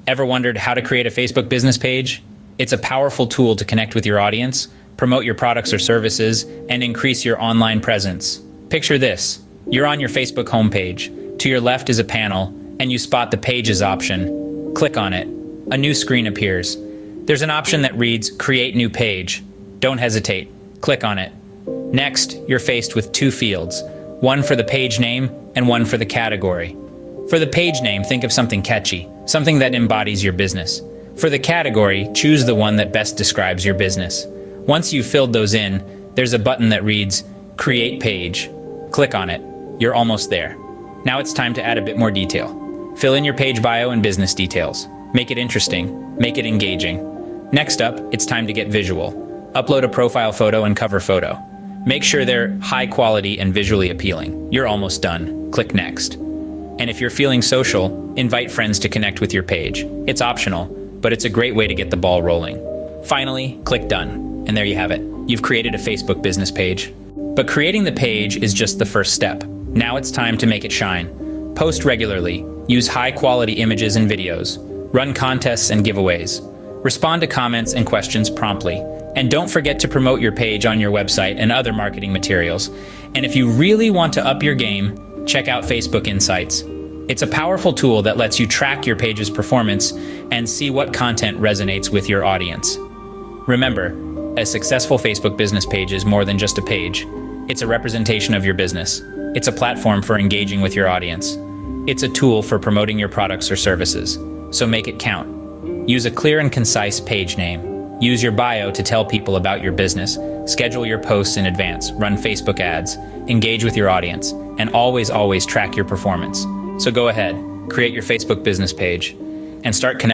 Ever wondered how to create a Facebook business page? It's a powerful tool to connect with your audience, promote your products or services, and increase your online presence. Picture this. You're on your Facebook homepage. To your left is a panel, and you spot the Pages option. Click on it. A new screen appears. There's an option that reads Create New Page. Don't hesitate. Click on it. Next, you're faced with two fields, one for the page name and one for the category. For the page name, think of something catchy, something that embodies your business. For the category, choose the one that best describes your business. Once you've filled those in, there's a button that reads Create Page. Click on it. You're almost there. Now it's time to add a bit more detail. Fill in your page bio and business details. Make it interesting. Make it engaging. Next up, it's time to get visual. Upload a profile photo and cover photo. Make sure they're high quality and visually appealing. You're almost done. Click Next. And if you're feeling social, invite friends to connect with your page. It's optional, but it's a great way to get the ball rolling. Finally, click Done. And there you have it. You've created a Facebook business page. But creating the page is just the first step. Now it's time to make it shine. Post regularly. Use high-quality images and videos. Run contests and giveaways. Respond to comments and questions promptly. And don't forget to promote your page on your website and other marketing materials. And if you really want to up your game, check out Facebook Insights. It's a powerful tool that lets you track your page's performance and see what content resonates with your audience. Remember, a successful Facebook business page is more than just a page. It's a representation of your business. It's a platform for engaging with your audience. It's a tool for promoting your products or services. So make it count. Use a clear and concise page name. Use your bio to tell people about your business. Schedule your posts in advance. Run Facebook ads. Engage with your audience. And always track your performance. So go ahead, create your Facebook business page and start connecting